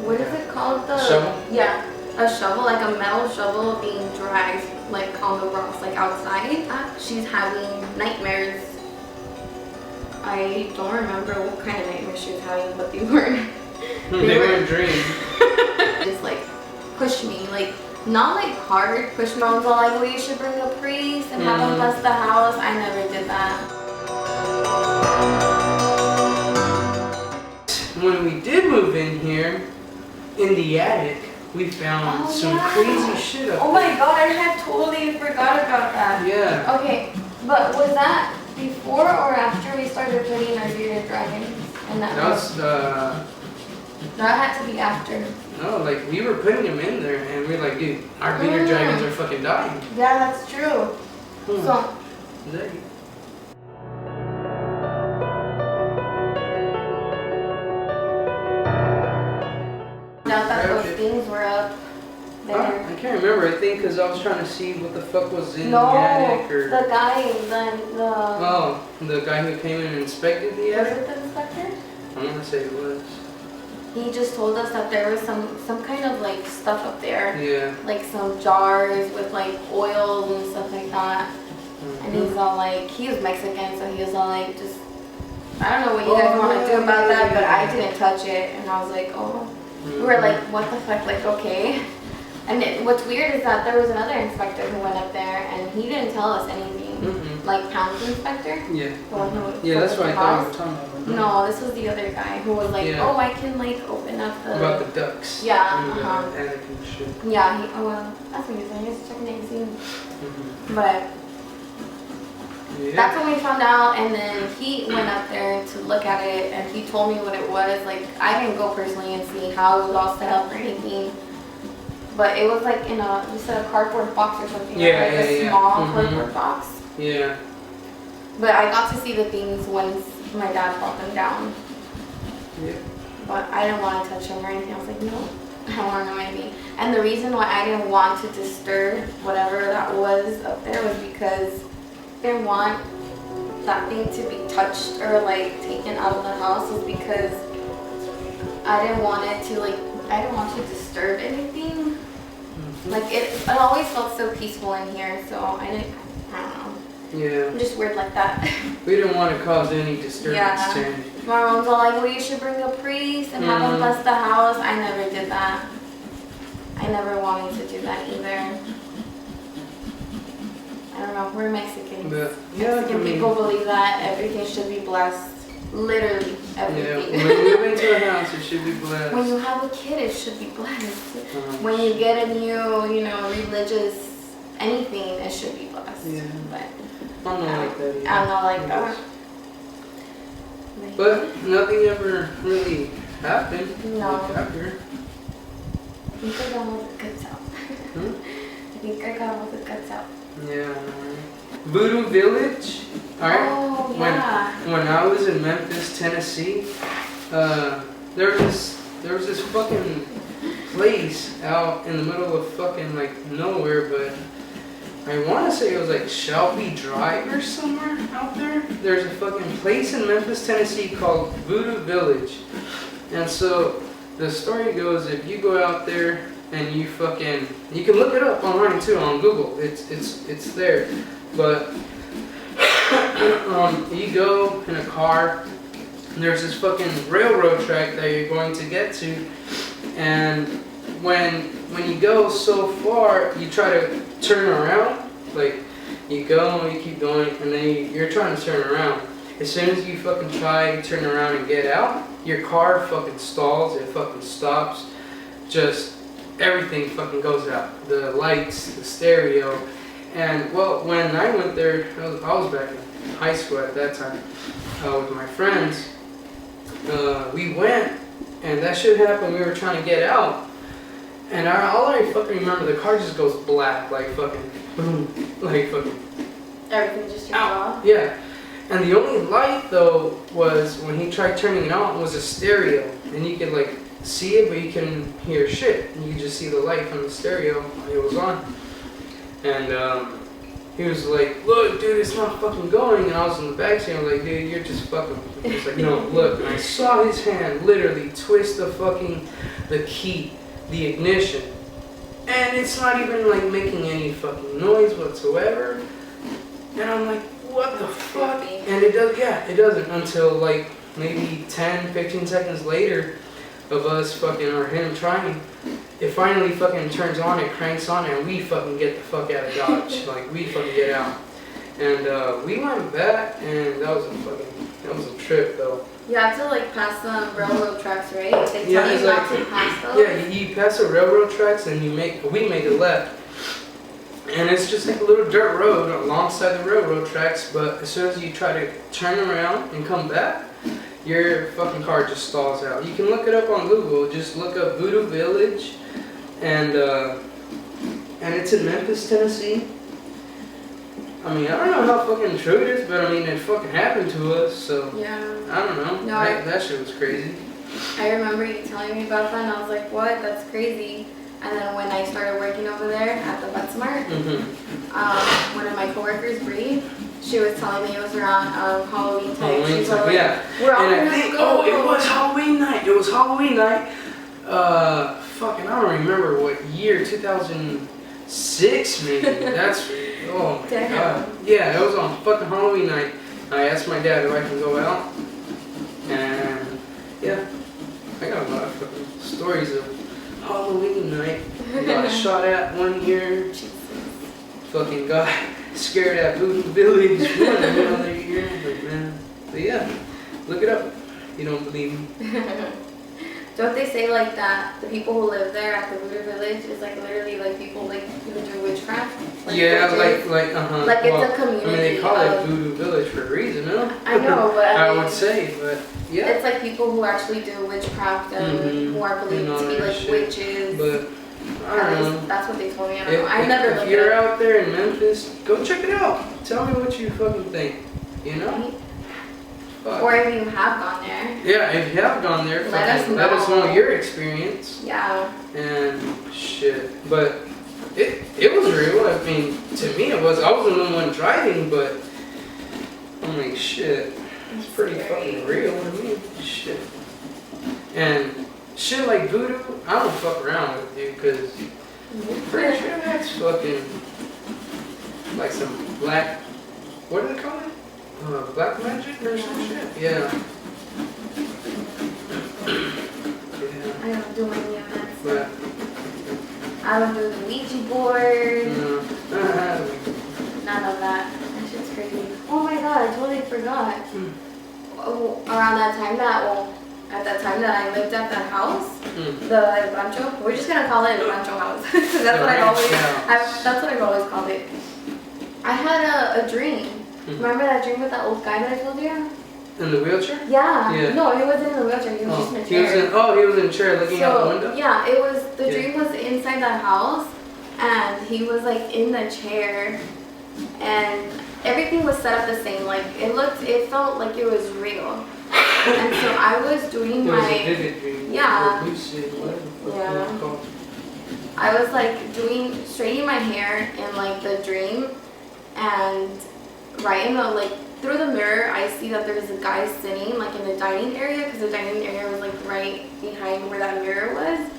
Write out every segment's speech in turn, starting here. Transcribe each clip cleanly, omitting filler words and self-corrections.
what is it called? The shovel? Yeah, a shovel, like a metal shovel being dragged like on the rocks, like outside. She's having nightmares. I don't remember what kind of nightmares she was having, but they were They were a dream. Just like push me, like not like hard push me. I was all like, well, you should bring a priest and have him bless the house. I never did that. When we did move in here, in the attic, we found some crazy shit up Oh my god, I had totally forgot about that. Yeah. Okay, but was that before or after we started putting our bearded dragons in that house? That had to be after. No, like we were putting them in there and we were like, dude, our bearded dragons are fucking dying. Yeah, that's true. So, now that those things were up there. I can't remember. I think because I was trying to see what the fuck was in the attic or. The guy, the guy who came in and inspected the attic. Was it the inspector? I want to say it was. He just told us that there was some kind of like stuff up there. Yeah. Like some jars with like oils and stuff like that. And he's all like, he was Mexican, so he was all like, just, I don't know what you guys want to do about that, but I didn't touch it. And I was like, oh. We were like, what the fuck, like, okay. And what's weird is that there was another inspector who went up there and he didn't tell us anything. Like Pound's inspector? Yeah. The one who that's what I thought you were talking about. No, this was the other guy who was like, oh, I can like open up the... About the ducks. Yeah, The attic and shit. Yeah, that's what he was saying. He was checking the AC. But... Yeah. That's when we found out, and then he went up there to look at it, and he told me what it was. Like, I didn't go personally and see how it was all set up or anything, but it was like in a, you said a cardboard box or something, like a small cardboard box. Yeah. But I got to see the things once my dad brought them down. Yeah. But I didn't want to touch them or anything. I was like, no, I don't want to know anything. And the reason why I didn't want to disturb whatever that was up there was because I didn't want that thing to be touched or like taken out of the house, was because I didn't want it to like, I didn't want to disturb anything. Like it always felt so peaceful in here, so I don't know. Yeah. I'm just weird like that. We didn't want to cause any disturbance to anything. My mom's all like, well, you should bring a priest and have him bless the house. I never did that. I never wanted to do that either. I don't know, we're Mexicans. Mexican people believe that everything should be blessed. Literally everything. Yeah, when you move into a house, it should be blessed. When you have a kid, it should be blessed. When you get a new, religious anything, it should be blessed. Yeah. But I'm not like that either. I'm not like that. But nothing ever really happened. No. Like after. I think I got all the guts out. I think I got all the guts out. Yeah. Voodoo Village. Alright. Oh, yeah. When I was in Memphis, Tennessee, there was this fucking place out in the middle of fucking like nowhere, but I want to say it was like Shelby Drive or somewhere out there. There's a fucking place in Memphis, Tennessee called Voodoo Village. And so the story goes, if you go out there and you can look it up online too on Google. It's there. But you go in a car, and there's this fucking railroad track that you're going to get to, and when you go so far, you try to turn around. Like you go, you keep going, and then you're trying to turn around. As soon as you fucking try to turn around and get out, your car fucking stalls. It fucking stops. Just everything fucking goes out. The lights, the stereo. And well, when I went there, I was back in high school at that time with my friends. We went, and that shit happened. We were trying to get out, and all I fucking remember, the car just goes black, like fucking boom, like fucking. Everything just turned off. Yeah, and the only light though was when he tried turning it on was a stereo, and you could like see it, but you couldn't hear shit. You could just see the light from the stereo. It was on. And he was like, look, dude, it's not fucking going. And I was in the backseat. I was like, dude, you're just fucking. He was like, no, look. And I saw his hand literally twist the key, the ignition. And it's not even like making any fucking noise whatsoever. And I'm like, what the fuck? And it does, yeah, it doesn't until like maybe 10, 15 seconds later of us fucking, or him trying. It finally fucking turns on, it cranks on, and we fucking get the fuck out of Dodge. Like, we fucking get out. And we went back, and that was a trip, though. You have to, like, pass the railroad tracks, right? They Yeah, tell it's you not like, to pass those? yeah, you pass the railroad tracks, and we make a left. And it's just like a little dirt road alongside the railroad tracks, but as soon as you try to turn around and come back, your fucking car just stalls out. You can look it up on Google. Just look up Voodoo Village, and it's in Memphis, Tennessee. I mean, I don't know how fucking true it is, but I mean, it fucking happened to us, so Yeah. I don't know. No, That shit was crazy. I remember you telling me about that, and I was like, what? That's crazy. And then when I started working over there at the PetSmart, one of my coworkers, Bree, she was telling me it was around Halloween time. She's like, yeah. we're all And I gonna think, go. it was Halloween night. It was Halloween night. Fucking, I don't remember what year, 2006 maybe. That's, oh my Damn. god. Yeah, it was on fucking Halloween night. I asked my dad if I can go out. And, yeah, I got a lot of fucking stories of Halloween night. Got shot at one year. Fucking got scared at Voodoo Village another year. Like, man. But yeah, look it up. You don't believe me. Don't they say like that the people who live there at the Voodoo Village is like literally like people like who do witchcraft? Yeah, witches? Like it's a community. I mean, they call it Voodoo Village for a reason, no? I know, but I would say, but yeah. It's like people who actually do witchcraft and who are believed to be like shit. Witches. But I don't know. That's what they told me. I don't know. I never looked If you're it up. out there in Memphis, go check it out. Tell me what you fucking think. You know? Fuck. Or if you have gone there. Yeah, if you have gone there, Let us let us know know. your experience. Yeah. And shit. But it was real. I mean, to me it was. I wasn't the one driving, but I'm like, shit. It's pretty fucking real to me. Shit. And shit like voodoo, I don't fuck around with you because I'm pretty sure that's fucking like some black, what do they call it? Black magic or some shit? Yeah. I don't do any of that But, stuff. I don't do the Ouija board. None of that. That shit's crazy. Oh my god, I totally forgot. Oh, around that time at that time that I lived at that house, the rancho, we're just gonna call it a rancho house. That's what I've always called it. I had a dream. Remember that dream with that old guy that I told you? In the wheelchair? Yeah. No, he wasn't in the wheelchair. He was just in a chair. He was in a chair looking out the window? Yeah, the dream was inside that house, and he was like in the chair, and everything was set up the same. Like it felt like it was real. And so I was doing It was a vivid dream. Yeah. Lucid, whatever the fuck Yeah. it's called. I was like straightening my hair in like the dream, and right in the like through the mirror I see that there's a guy sitting like in the dining area, because the dining area was like right behind where that mirror was.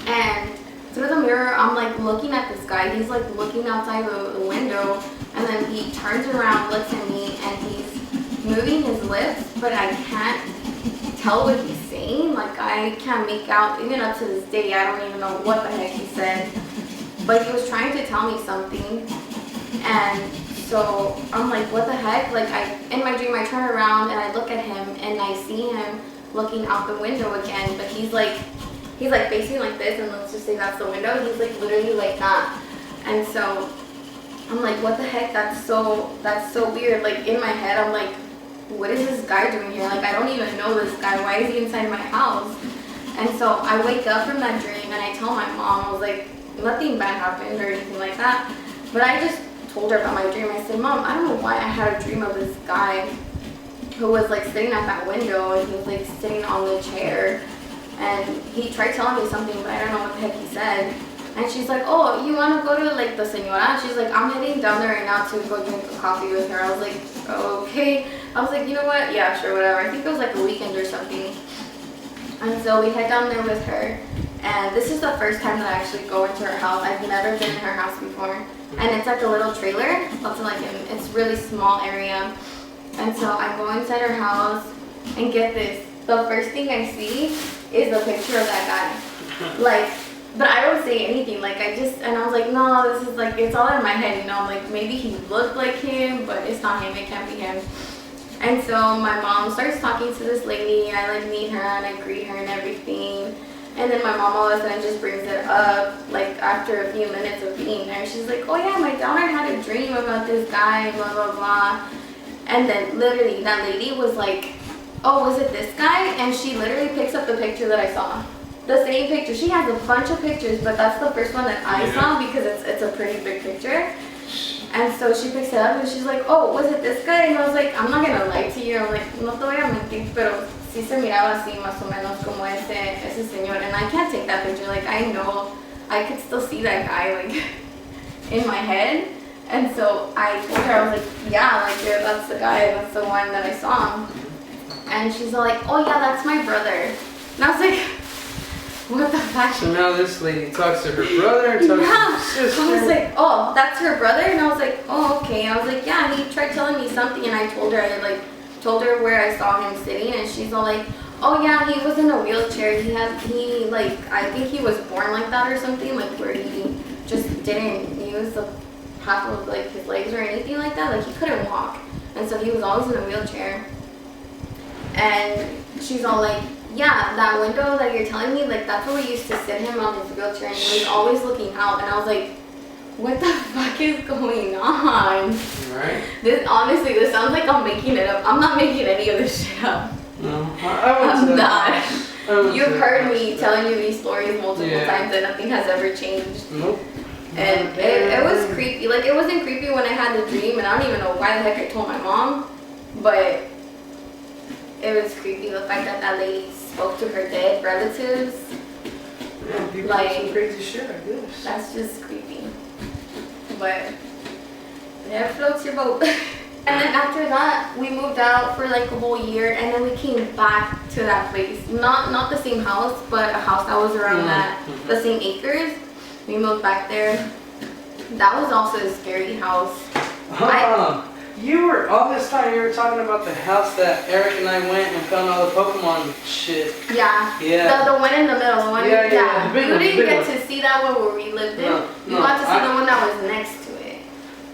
And through the mirror I'm like looking at this guy. He's like looking outside the window, and then he turns around, looks at me, and he's moving his lips, but I can't tell what he's saying. Like I can't make out, even up to this day I don't even know what the heck he said, but he was trying to tell me something. And so I'm like, what the heck? Like in my dream I turn around and I look at him, and I see him looking out the window again, but he's like facing like this, and let's just say that's the window. He's like literally like that. And so I'm like, what the heck? That's so weird. Like in my head I'm like, what is this guy doing here? Like I don't even know this guy. Why is he inside my house? And so I wake up from that dream, and I tell my mom, I was like, nothing bad happened or anything like that, but I just told her about my dream. I said, Mom, I don't know why I had a dream of this guy who was like sitting at that window, and he was like sitting on the chair, and he tried telling me something, but I don't know what the heck he said. And she's like, oh, you want to go to like the señora? And she's like, I'm heading down there right now to go drink a coffee with her. I was like, okay. I was like, you know what? Yeah, sure, whatever. I think it was like a weekend or something. And so we head down there with her. And this is the first time that I actually go into her house. I've never been in her house before. And it's like a little trailer. It's really small area. And so I go inside her house and get this. The first thing I see is the picture of that guy. Like, but I don't say anything. Like, and I was like, no, this is like, it's all in my head, you know. Like, maybe he looked like him, but it's not him. It can't be him. And so my mom starts talking to this lady. I like meet her and I greet her and everything. And then my mom all of a sudden just brings it up, like after a few minutes of being there. She's like, oh yeah, my daughter had a dream about this guy, blah, blah, blah. And then literally that lady was like, oh, was it this guy? And she literally picks up the picture that I saw. The same picture. She has a bunch of pictures, but that's the first one that I saw because it's a pretty big picture. And so she picks it up and she's like, oh, was it this guy? And I was like, I'm not going to lie to you. I'm like, no te voy a mentir, pero sí se miraba así más o menos como ese señor. And I can't take that picture. Like, I know I could still see that guy, like, in my head. And so I told her, I was like, yeah, like, yeah, that's the guy. That's the one that I saw. And she's all like, oh, yeah, that's my brother. And I was like, what the fuck? So now this lady talks to her brother, talks to her sister. I was like, oh, that's her brother? And I was like, oh, okay. I was like, yeah, he tried telling me something. And I told her where I saw him sitting. And she's all like, oh, yeah, he was in a wheelchair. I think he was born like that or something, like where he just didn't use the half of like his legs or anything like that. Like he couldn't walk. And so he was always in a wheelchair. And she's all like, yeah, that window that you're telling me, like that's where we used to sit him on his wheelchair, and he was always looking out. And I was like, what the fuck is going on? Right. This sounds like I'm making it up. I'm not making any of this shit up. No, I'm not. You've heard me telling you these stories multiple times, and nothing has ever changed. Nope. And it was creepy. Like, it wasn't creepy when I had the dream, and I don't even know why the heck I told my mom, but it was creepy the fact that lady spoke to her dead relatives. Yeah, people like, do some crazy shit, I guess. That's just creepy. But it floats your boat. And then after that, we moved out for like a whole year, and then we came back to that place. Not the same house, but a house that was around the same acres. We moved back there. That was also a scary house. All this time you were talking about the house that Eric and I went and found all the Pokemon shit. Yeah. Yeah. The one in the middle. The one. Yeah. You didn't get to see that one where we lived in. You got to see the one that was next to it.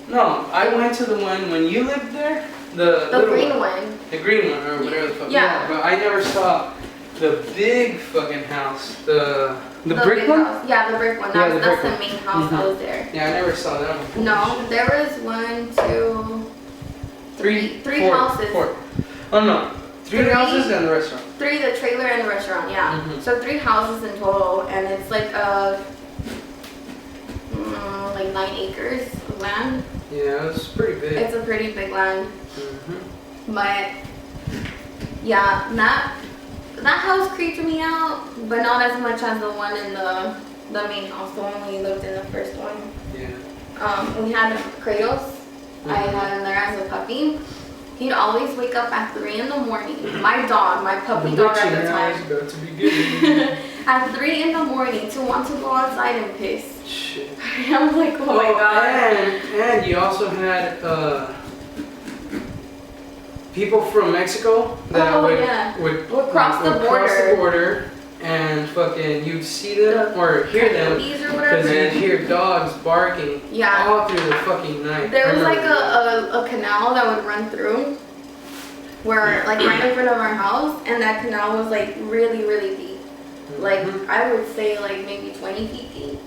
No, I went to the one when you lived there. The green one. The green one or whatever the fuck. Yeah. But I never saw the big fucking house. The brick big one? House. Yeah, the brick one. That's the main house that was there. Yeah, I never saw that one. No, there was 1, 2, 3 houses. 4. Oh no. 3 houses and the restaurant. 3, the trailer and the restaurant, yeah. Mm-hmm. So 3 houses in total, and it's like like 9 acres of land. Yeah, it's pretty big. It's a pretty big land. Mm-hmm. But yeah, that house creeped me out, but not as much as the one in the main house, the one we lived in, the first one. Yeah. We had Kratos. I had him there as a puppy. He'd always wake up at 3 in the morning. My dog, my puppy dog at the time. About to be good. At 3 in the morning to want to go outside and piss. Shit. I'm like, oh my god. And you also had people from Mexico that would cross the border. And fucking you'd see them or hear them because you'd hear dogs barking all through the fucking night. There was like a canal that would run through where like right in front of our house, and that canal was like really, really deep. Like I would say like maybe 20 feet deep.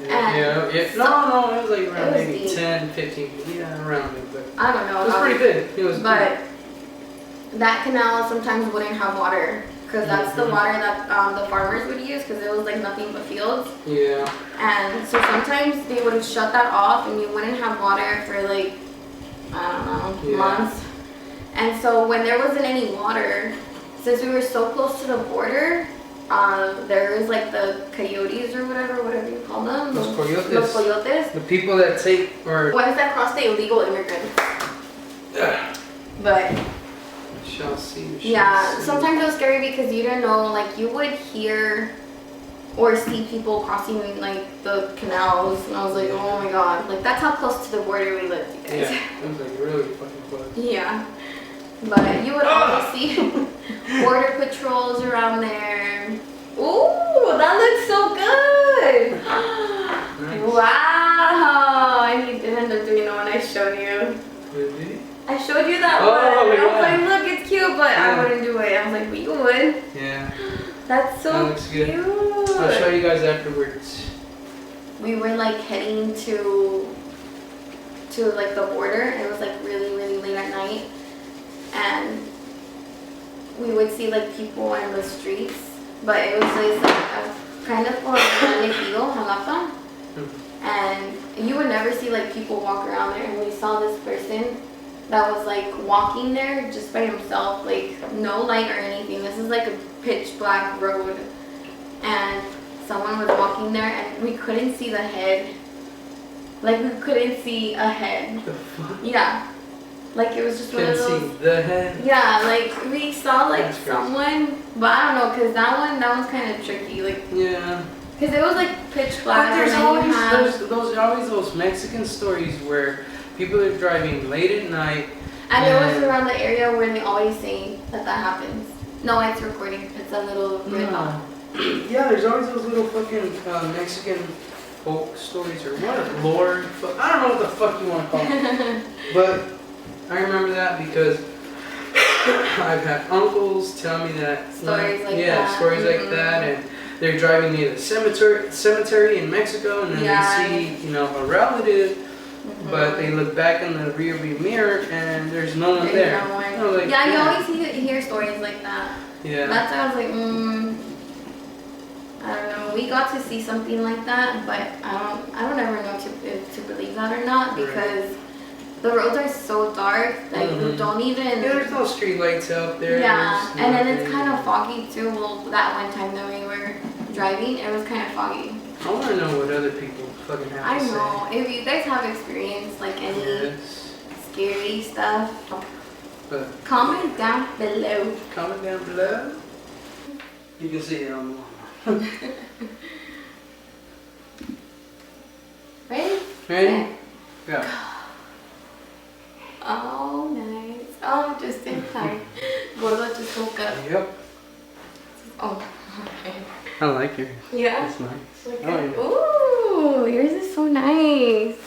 Yeah. No, it was like around maybe deep. 10, 15 feet. Yeah, around it. But I don't know. It was pretty big. But that canal sometimes wouldn't have water. Because that's the water that the farmers would use, because it was like nothing but fields. Yeah. And so sometimes they would shut that off and you wouldn't have water for like, I don't know, months. And so when there wasn't any water, since we were so close to the border, there's like the coyotes or whatever you call them. Los coyotes. Los coyotes. The people that take or Ones that cross the illegal immigrants. But shall see. yeah, sometimes it was scary because you didn't know, like you would hear or see people crossing like the canals, and I was like, oh my god, like that's how close to the border we lived, you guys. Yeah, it was like really fucking close. Yeah, but you would always see border patrols around there. Ooh, that looks so good. Nice. Wow, and you did end up doing the one I showed you. Really? I showed you that Oh, one. I was yeah. like, look, it's cute, but I Yeah. wouldn't do it. I was like, but you would. Yeah. That's so That looks cute. good. I'll show you guys afterwards. We were like heading to like the border. It was like really late at night, and we would see like people in the streets, but it was just like a kind of por elegido, Jalapa, and you would never see like people walk around there. And we saw this person that was like walking there just by himself, like no light or anything. This is like a pitch black road, and someone was walking there, and we couldn't see the head. Like we couldn't see a head. The fuck? Yeah, like it was just one of Can't those. see the head. Yeah, like we saw like That's crazy. someone, but I don't know, cause that one's kind of tricky, like, Yeah. cause it was like pitch black. But there's and then you always have- always those Mexican stories where people are driving late at night. and it was and- around the area where they always say that happens. No, it's recording. It's a little red dot. Yeah, there's always those little fucking Mexican folk stories or what lore. I don't know what the fuck you want to call it. But I remember that because I've had uncles tell me that Stories like yeah, that. stories like Mhm. that, and they're driving near the cemetery in Mexico, and then Yeah. they see a relative, Mhm. but they look back in the rearview mirror and there's no one There's there. no one. I was like, Yeah, you always hear stories like that. yeah. That's why I was like, I don't know. We got to see something like that, but I don't ever know if to believe that or not, because the roads are so dark that you Mhm. don't even. Yeah, there's no street lights out there. Yeah, there's and then it's nothing. kind of foggy too. Well, that one time that we were driving, it was kind of foggy. I want to know what other people fucking have I to say. know. If you guys have experienced like any Yes. scary stuff, But comment down below. comment down below. You can see it on Ready? Ready? Go. Oh, nice. Oh, just in time. Gordo just woke up. Yep. Oh, okay. I like yours. Yeah. It's nice. Okay. Oh, Ooh, yours is so nice.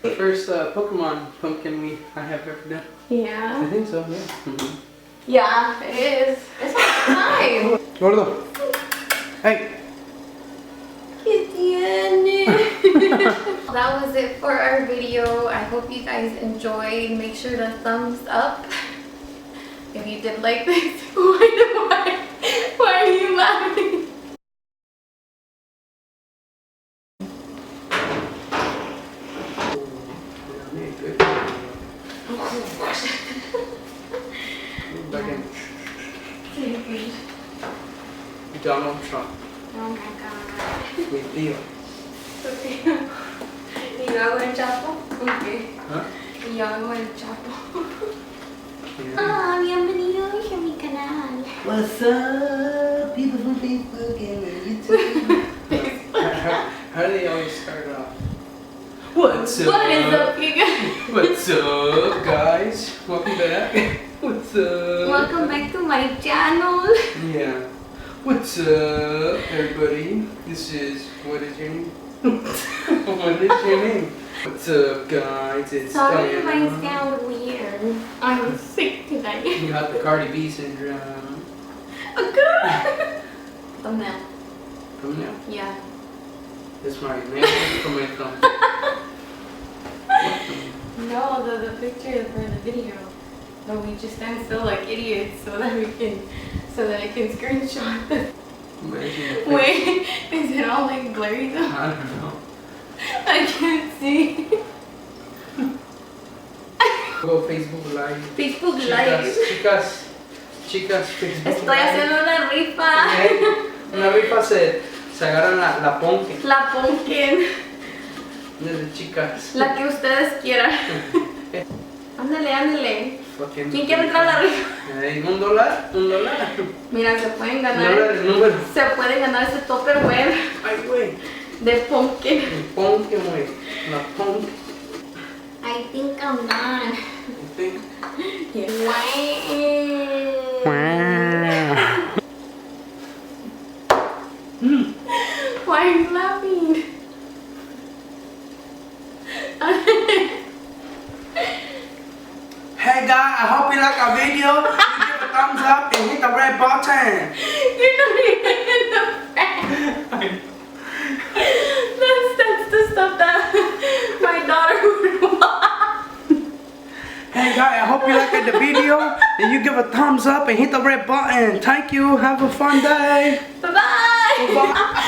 The first Pokemon pumpkin I have ever done. I Yeah. think so, yeah. Mm-hmm. Yeah, it is. It's time. Gordo. Hey. Que tiene? That was it for our video. I hope you guys enjoyed. Make sure to thumbs up if you did like this. Why are you laughing? Back in Donald Trump. Oh my god. Mi tío. Okay. ¿Y yo hago el chapo? Okay. ¿Ah? ¿Y yo hago el chapo? Yeah. Ah, bienvenidos a mi canal. What's up, people from Facebook and YouTube? How do they always start off? What's up? What is up, you guys? What's up, guys? Welcome back. What's up? Welcome back to my channel. Yeah. What's up, everybody? This is, what is your name? What is your name? What's up, guys? It's Sorry if I Diana. sound weird. I'm sick today. You got the Cardi B syndrome. Thumbnail. Thumbnail. Yeah. That's my nail from my thumb. No, the picture for the video. No, we just stand still like idiots so that I can screenshot this. Imagine. Wait, is it all like blurry though? I don't know. I can't see. Go Facebook Live. Facebook Live. Chicas, Facebook Estoy haciendo una rifa. Live. Una rifa se agarran la pumpkin La pumpkin. desde chicas. La que ustedes quieran. Ándale, ándale. Fucking ¿Quién quiere entrar a la rifa? ¿Un dólar? ¿Un dólar? Mira, se pueden ¿Un ganar. dólar el número? Se pueden ganar este Tupperware Ay, güey. de pumpkin. El pumpkin, güey. La pumpkin. I think I'm done. Sí. Why are you laughing? Hey guys, I hope you like our video. You give a thumbs up and hit the red button. You're not even in the back. That's the stuff that my daughter would want. Hey guys, I hope you liked the video and you give a thumbs up and hit the red button. Thank you. Have a fun day. Bye-bye. Bye.